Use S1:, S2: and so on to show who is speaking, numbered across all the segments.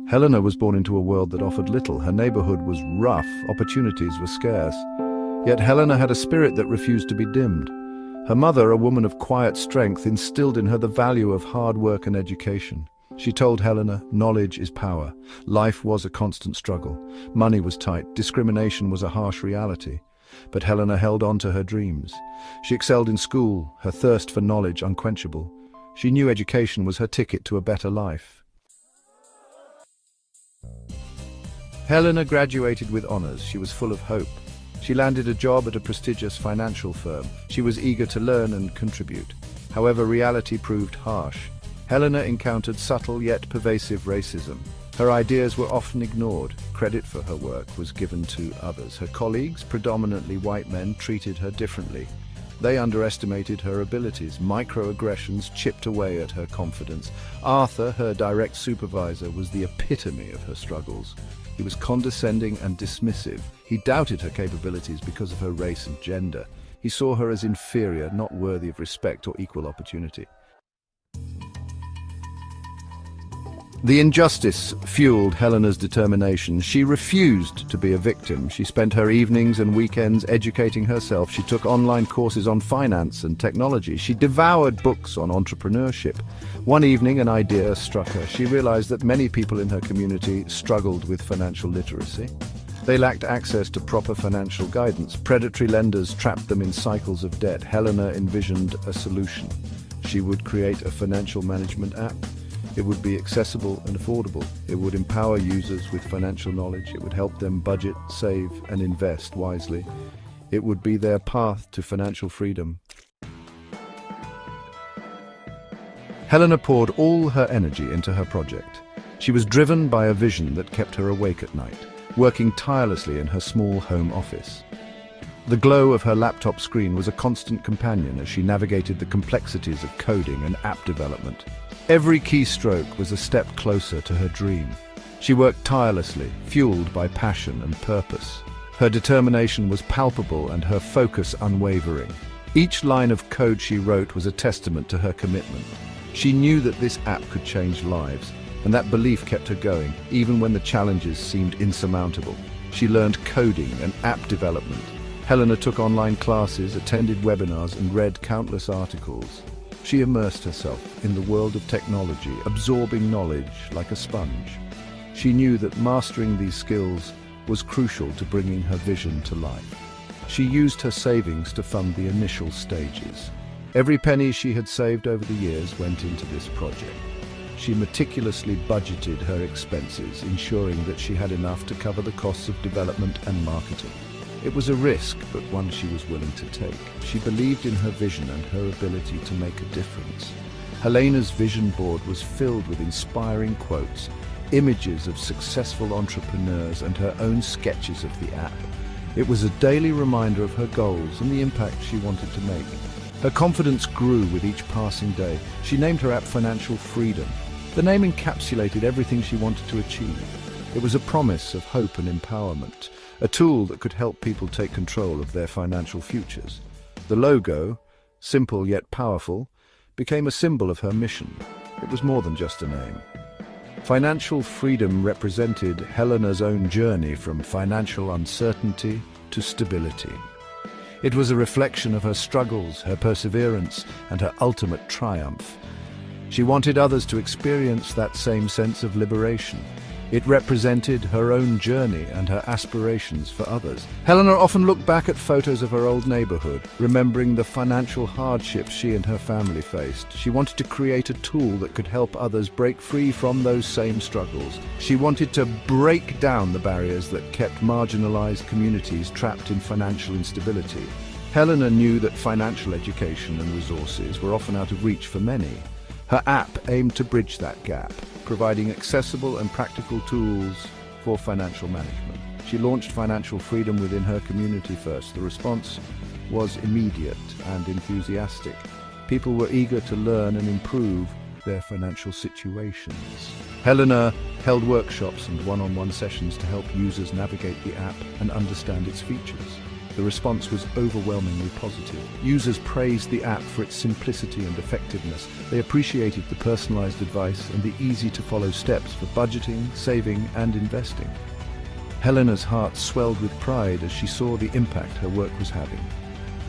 S1: Helena was born into a world that offered little. Her neighborhood was rough, opportunities were scarce. Yet Helena had a spirit that refused to be dimmed. Her mother, a woman of quiet strength, instilled in her the value of hard work and education. She told Helena, knowledge is power. Life was a constant struggle. Money was tight. Discrimination was a harsh reality. But Helena held on to her dreams. She excelled in school, her thirst for knowledge unquenchable. She knew education was her ticket to a better life. Helena graduated with honors. She was full of hope. She landed a job at a prestigious financial firm. She was eager to learn and contribute. However, reality proved harsh. Helena encountered subtle yet pervasive racism. Her ideas were often ignored. Credit for her work was given to others. Her colleagues, predominantly white men, treated her differently. They underestimated her abilities. Microaggressions chipped away at her confidence. Arthur, her direct supervisor, was the epitome of her struggles. He was condescending and dismissive. He doubted her capabilities because of her race and gender. He saw her as inferior, not worthy of respect or equal opportunity. The injustice fueled Helena's determination. She refused to be a victim. She spent her evenings and weekends educating herself. She took online courses on finance and technology. She devoured books on entrepreneurship. One evening, an idea struck her. She realized that many people in her community struggled with financial literacy. They lacked access to proper financial guidance. Predatory lenders trapped them in cycles of debt. Helena envisioned a solution. She would create a financial management app. It would be accessible and affordable. It would empower users with financial knowledge. It would help them budget, save, and invest wisely. It would be their path to financial freedom. Helena poured all her energy into her project. She was driven by a vision that kept her awake at night, working tirelessly in her small home office. The glow of her laptop screen was a constant companion as she navigated the complexities of coding and app development. Every keystroke was a step closer to her dream. She worked tirelessly, fueled by passion and purpose. Her determination was palpable and her focus unwavering. Each line of code she wrote was a testament to her commitment. She knew that this app could change lives, and that belief kept her going, even when the challenges seemed insurmountable. She learned coding and app development. Helena took online classes, attended webinars, and read countless articles. She immersed herself in the world of technology, absorbing knowledge like a sponge. She knew that mastering these skills was crucial to bringing her vision to life. She used her savings to fund the initial stages. Every penny she had saved over the years went into this project. She meticulously budgeted her expenses, ensuring that she had enough to cover the costs of development and marketing. It was a risk, but one she was willing to take. She believed in her vision and her ability to make a difference. Helena's vision board was filled with inspiring quotes, images of successful entrepreneurs, and her own sketches of the app. It was a daily reminder of her goals and the impact she wanted to make. Her confidence grew with each passing day. She named her app Financial Freedom. The name encapsulated everything she wanted to achieve. It was a promise of hope and empowerment, a tool that could help people take control of their financial futures. The logo, simple yet powerful, became a symbol of her mission. It was more than just a name. Financial freedom represented Helena's own journey from financial uncertainty to stability. It was a reflection of her struggles, her perseverance, and her ultimate triumph. She wanted others to experience that same sense of liberation. It represented her own journey and her aspirations for others. Helena often looked back at photos of her old neighborhood, remembering the financial hardships she and her family faced. She wanted to create a tool that could help others break free from those same struggles. She wanted to break down the barriers that kept marginalized communities trapped in financial instability. Helena knew that financial education and resources were often out of reach for many. Her app aimed to bridge that gap, providing accessible and practical tools for financial management. She launched Financial Freedom within her community first. The response was immediate and enthusiastic. People were eager to learn and improve their financial situations. Helena held workshops and one-on-one sessions to help users navigate the app and understand its features. The response was overwhelmingly positive. Users praised the app for its simplicity and effectiveness. They appreciated the personalized advice and the easy-to-follow steps for budgeting, saving, and investing. Helena's heart swelled with pride as she saw the impact her work was having.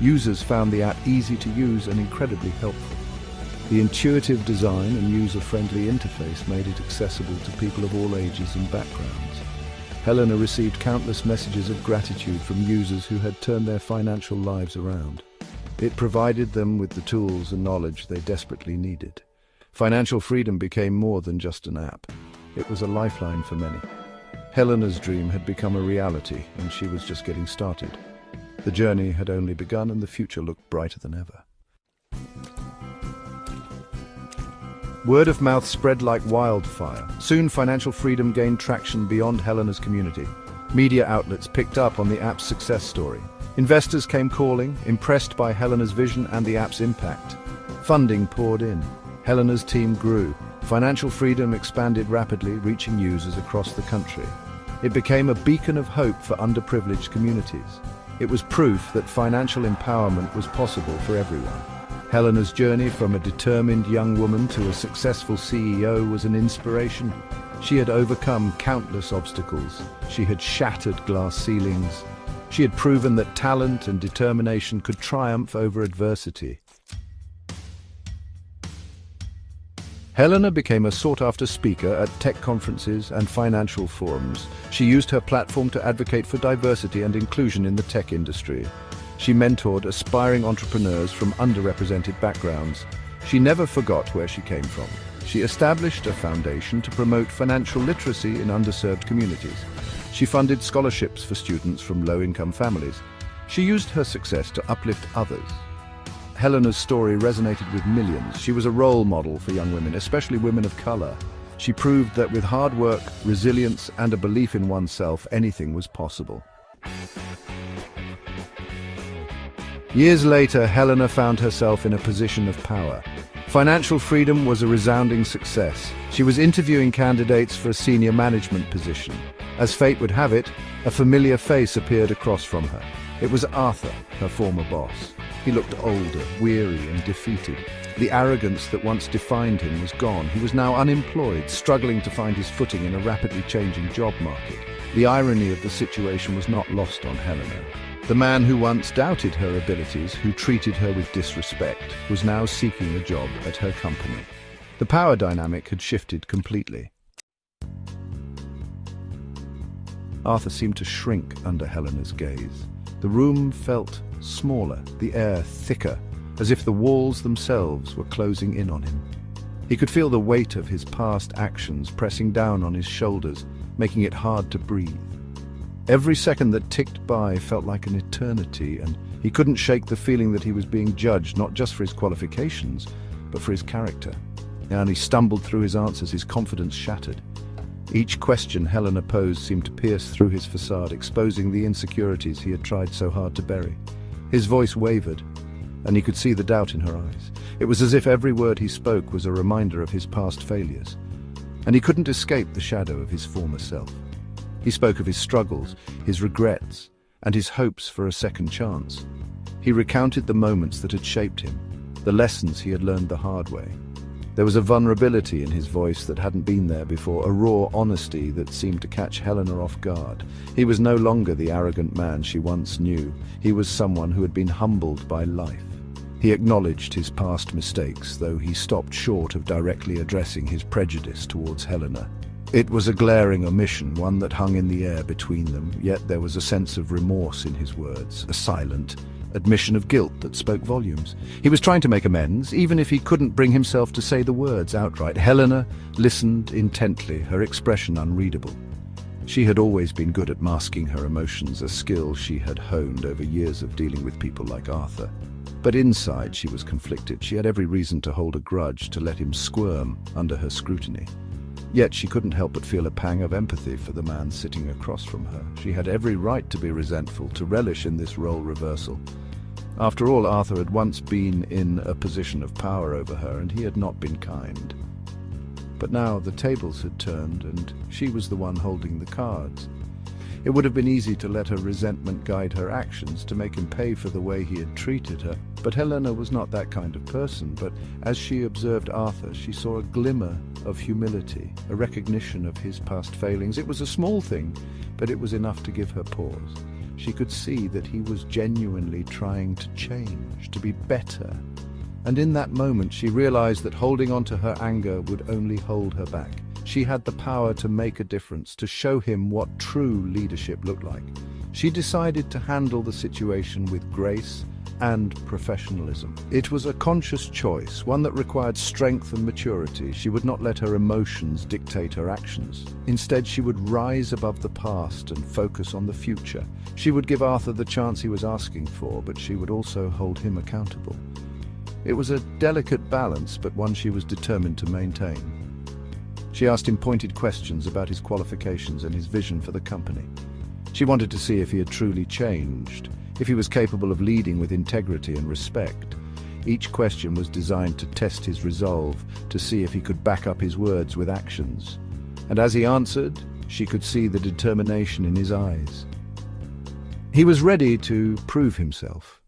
S1: Users found the app easy to use and incredibly helpful. The intuitive design and user-friendly interface made it accessible to people of all ages and backgrounds. Helena received countless messages of gratitude from users who had turned their financial lives around. It provided them with the tools and knowledge they desperately needed. Financial freedom became more than just an app. It was a lifeline for many. Helena's dream had become a reality, and she was just getting started. The journey had only begun, and the future looked brighter than ever. Word of mouth spread like wildfire. Soon, financial freedom gained traction beyond Helena's community. Media outlets picked up on the app's success story. Investors came calling, impressed by Helena's vision and the app's impact. Funding poured in. Helena's team grew. Financial freedom expanded rapidly, reaching users across the country. It became a beacon of hope for underprivileged communities. It was proof that financial empowerment was possible for everyone. Helena's journey from a determined young woman to a successful CEO was an inspiration. She had overcome countless obstacles. She had shattered glass ceilings. She had proven that talent and determination could triumph over adversity. Helena became a sought-after speaker at tech conferences and financial forums. She used her platform to advocate for diversity and inclusion in the tech industry. She mentored aspiring entrepreneurs from underrepresented backgrounds. She never forgot where she came from. She established a foundation to promote financial literacy in underserved communities. She funded scholarships for students from low-income families. She used her success to uplift others. Helena's story resonated with millions. She was a role model for young women, especially women of color. She proved that with hard work, resilience, and a belief in oneself, anything was possible. Years later, Helena found herself in a position of power. Financial freedom was a resounding success. She was interviewing candidates for a senior management position. As fate would have it, a familiar face appeared across from her. It was Arthur, her former boss. He looked older, weary, and defeated. The arrogance that once defined him was gone. He was now unemployed, struggling to find his footing in a rapidly changing job market. The irony of the situation was not lost on Helena. The man who once doubted her abilities, who treated her with disrespect, was now seeking a job at her company. The power dynamic had shifted completely. Arthur seemed to shrink under Helena's gaze. The room felt smaller, the air thicker, as if the walls themselves were closing in on him. He could feel the weight of his past actions pressing down on his shoulders, making it hard to breathe. Every second that ticked by felt like an eternity, and he couldn't shake the feeling that he was being judged not just for his qualifications, but for his character. And he stumbled through his answers, his confidence shattered. Each question Helena posed seemed to pierce through his facade, exposing the insecurities he had tried so hard to bury. His voice wavered, and he could see the doubt in her eyes. It was as if every word he spoke was a reminder of his past failures, and he couldn't escape the shadow of his former self. He spoke of his struggles, his regrets, and his hopes for a second chance. He recounted the moments that had shaped him, the lessons he had learned the hard way. There was a vulnerability in his voice that hadn't been there before, a raw honesty that seemed to catch Helena off guard. He was no longer the arrogant man she once knew. He was someone who had been humbled by life. He acknowledged his past mistakes, though he stopped short of directly addressing his prejudice towards Helena. It was a glaring omission, one that hung in the air between them, yet there was a sense of remorse in his words, a silent admission of guilt that spoke volumes. He was trying to make amends, even if he couldn't bring himself to say the words outright. Helena listened intently, her expression unreadable. She had always been good at masking her emotions, a skill she had honed over years of dealing with people like Arthur. But inside she was conflicted. She had every reason to hold a grudge, to let him squirm under her scrutiny. Yet she couldn't help but feel a pang of empathy for the man sitting across from her. She had every right to be resentful, to relish in this role reversal. After all, Arthur had once been in a position of power over her, and he had not been kind. But now the tables had turned, and she was the one holding the cards. It would have been easy to let her resentment guide her actions, to make him pay for the way he had treated her. But Helena was not that kind of person. But as she observed Arthur, she saw a glimmer of humility, a recognition of his past failings. It was a small thing, but it was enough to give her pause. She could see that he was genuinely trying to change, to be better. And in that moment, she realized that holding on to her anger would only hold her back. She had the power to make a difference, to show him what true leadership looked like. She decided to handle the situation with grace and professionalism. It was a conscious choice, one that required strength and maturity. She would not let her emotions dictate her actions. Instead, she would rise above the past and focus on the future. She would give Arthur the chance he was asking for, but she would also hold him accountable. It was a delicate balance, but one she was determined to maintain. She asked him pointed questions about his qualifications and his vision for the company. She wanted to see if he had truly changed, if he was capable of leading with integrity and respect. Each question was designed to test his resolve, to see if he could back up his words with actions. And as he answered, she could see the determination in his eyes. He was ready to prove himself,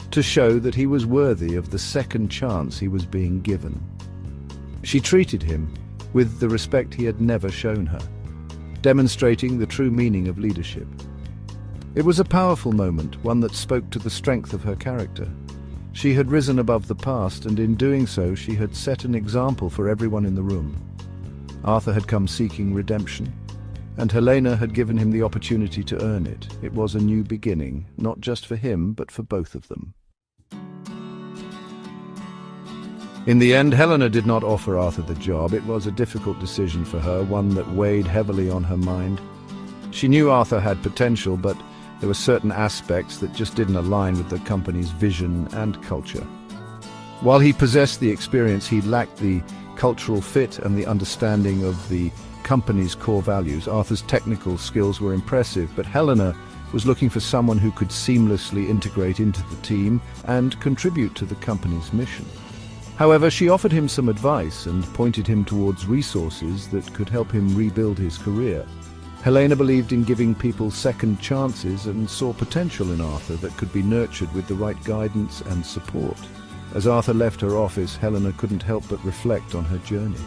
S1: to show that he was worthy of the second chance he was being given. She treated him with the respect he had never shown her, demonstrating the true meaning of leadership. It was a powerful moment, one that spoke to the strength of her character. She had risen above the past, and in doing so, she had set an example for everyone in the room. Arthur had come seeking redemption, and Helena had given him the opportunity to earn it. It was a new beginning, not just for him, but for both of them. In the end, Helena did not offer Arthur the job. It was a difficult decision for her, one that weighed heavily on her mind. She knew Arthur had potential, but there were certain aspects that just didn't align with the company's vision and culture. While he possessed the experience, he lacked the cultural fit and the understanding of the company's core values. Arthur's technical skills were impressive, but Helena was looking for someone who could seamlessly integrate into the team and contribute to the company's mission. However, she offered him some advice and pointed him towards resources that could help him rebuild his career. Helena believed in giving people second chances and saw potential in Arthur that could be nurtured with the right guidance and support. As Arthur left her office, Helena couldn't help but reflect on her journey.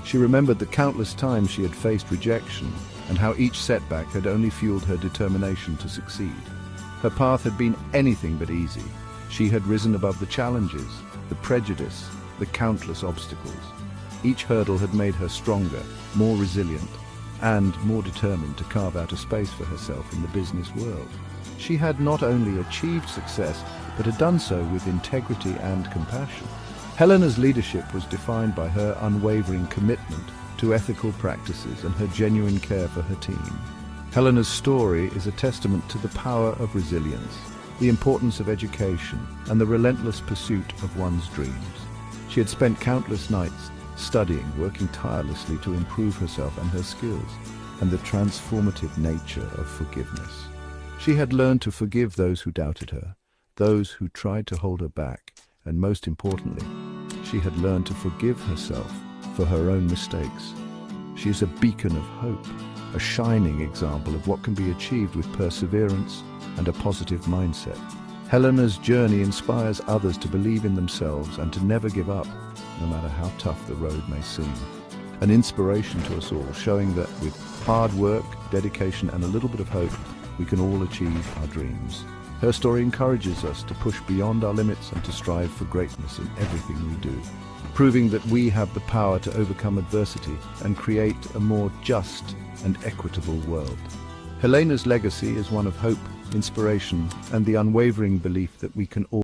S1: She remembered the countless times she had faced rejection and how each setback had only fueled her determination to succeed. Her path had been anything but easy. She had risen above the challenges, the prejudice, the countless obstacles. Each hurdle had made her stronger, more resilient, and more determined to carve out a space for herself in the business world. She had not only achieved success, but had done so with integrity and compassion. Helena's leadership was defined by her unwavering commitment to ethical practices and her genuine care for her team. Helena's story is a testament to the power of resilience, the importance of education, and the relentless pursuit of one's dreams. She had spent countless nights studying, working tirelessly to improve herself and her skills, and the transformative nature of forgiveness. She had learned to forgive those who doubted her, those who tried to hold her back, and most importantly, she had learned to forgive herself for her own mistakes. She is a beacon of hope, a shining example of what can be achieved with perseverance and a positive mindset. Helena's journey inspires others to believe in themselves and to never give up, no matter how tough the road may seem. An inspiration to us all, showing that with hard work, dedication, and a little bit of hope, we can all achieve our dreams. Her story encourages us to push beyond our limits and to strive for greatness in everything we do, proving that we have the power to overcome adversity and create a more just and equitable world. Helena's legacy is one of hope, inspiration, and the unwavering belief that we can all